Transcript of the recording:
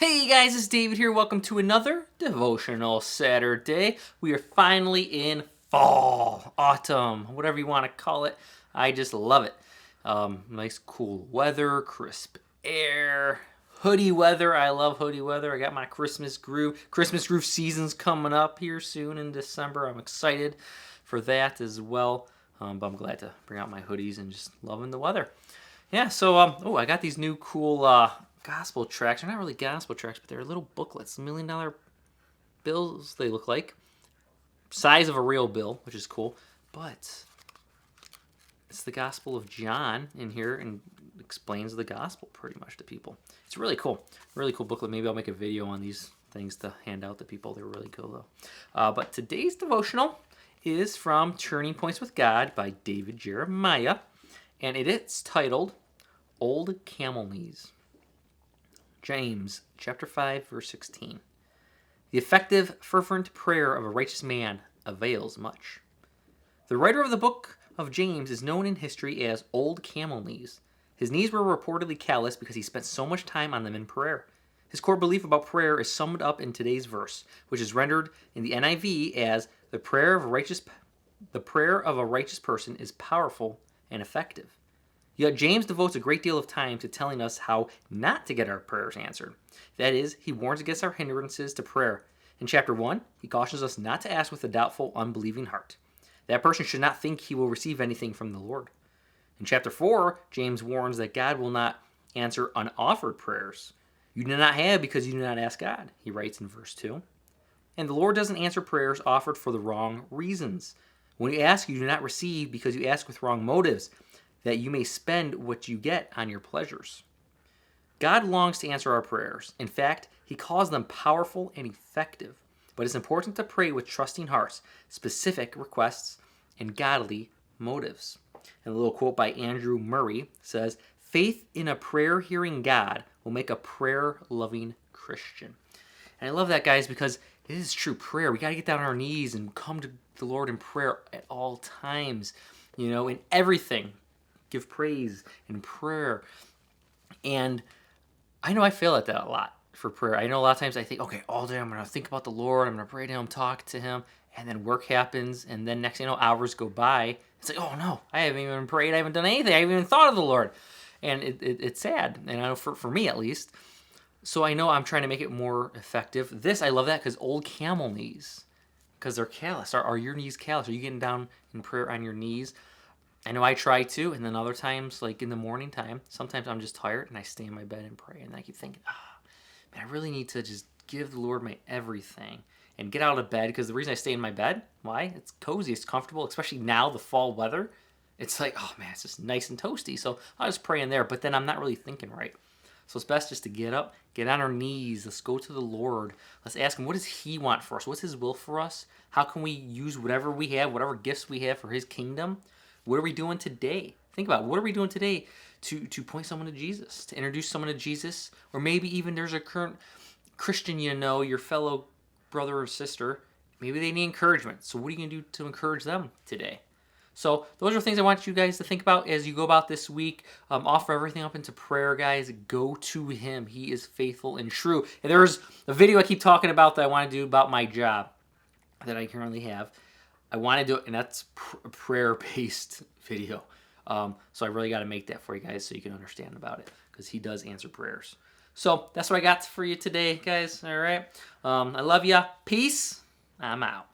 Hey guys, it's David here. Welcome to another Devotional Saturday. We are finally in fall, autumn, whatever you want to call it. I just love it. Nice cool weather, crisp air, hoodie weather. I love hoodie weather. I got my Christmas groove. Christmas groove season's coming up here soon in December. I'm excited for that as well. But I'm glad to bring out my hoodies and just loving the weather. Yeah, so I got these new cool gospel tracts. They're not really gospel tracts, but they're little booklets, $1 million bills they look like. Size of a real bill, which is cool. But it's the Gospel of John in here and explains the gospel pretty much to people. It's really cool. Really cool booklet. Maybe I'll make a video on these things to hand out to people. They're really cool though. But today's devotional is from Turning Points with God by David Jeremiah. And it's titled Old Camel Knees. James chapter 5, verse 16. The effective, fervent prayer of a righteous man avails much. The writer of the book of James is known in history as Old Camel Knees. His knees were reportedly calloused because he spent so much time on them in prayer. His core belief about prayer is summed up in today's verse, which is rendered in the NIV as the prayer of a righteous person is powerful and effective. Yet James devotes a great deal of time to telling us how not to get our prayers answered. That is, he warns against our hindrances to prayer. In chapter 1, he cautions us not to ask with a doubtful, unbelieving heart. That person should not think he will receive anything from the Lord. In chapter 4, James warns that God will not answer unoffered prayers. You do not have because you do not ask God, he writes in verse 2. And the Lord doesn't answer prayers offered for the wrong reasons. When you ask, you do not receive because you ask with wrong motives, that you may spend what you get on your pleasures. God longs to answer our prayers. In fact, he calls them powerful and effective. But it's important to pray with trusting hearts, specific requests, and godly motives. And a little quote by Andrew Murray says, "Faith in a prayer-hearing God will make a prayer-loving Christian." And I love that, guys, because it is true prayer. We got to get down on our knees and come to the Lord in prayer at all times, in everything. Give praise and prayer. And I know I fail at that a lot for prayer. I know a lot of times I think, okay, all day I'm going to think about the Lord. I'm going to pray to him, talk to him. And then work happens. And then next thing you know, hours go by. It's like, oh no, I haven't even prayed. I haven't done anything. I haven't even thought of the Lord. And it's sad. And I know for me at least. So I know I'm trying to make it more effective. I love that because old camel knees. Because they're callous. Are your knees callous? Are you getting down in prayer on your knees? I know I try to, and then other times, like in the morning time, sometimes I'm just tired and I stay in my bed and pray. And I keep thinking, man, I really need to just give the Lord my everything and get out of bed. Because the reason I stay in my bed, why? It's cozy, it's comfortable, especially now, the fall weather. It's like, oh man, it's just nice and toasty. So I'll just pray in there, but then I'm not really thinking right. So it's best just to get up, get on our knees. Let's go to the Lord. Let's ask him, what does he want for us? What's his will for us? How can we use whatever we have, whatever gifts we have for his kingdom? What are we doing today? Think about it. What are we doing today to point someone to Jesus, to introduce someone to Jesus? Or maybe even there's a current Christian your fellow brother or sister. Maybe they need encouragement. So what are you going to do to encourage them today? So those are things I want you guys to think about as you go about this week. Offer everything up into prayer, guys. Go to him. He is faithful and true. And there's a video I keep talking about that I want to do about my job that I currently have. I want to do it, and that's a prayer-based video. So I really got to make that for you guys so you can understand about it, because he does answer prayers. So that's what I got for you today, guys. All right. I love ya. Peace. I'm out.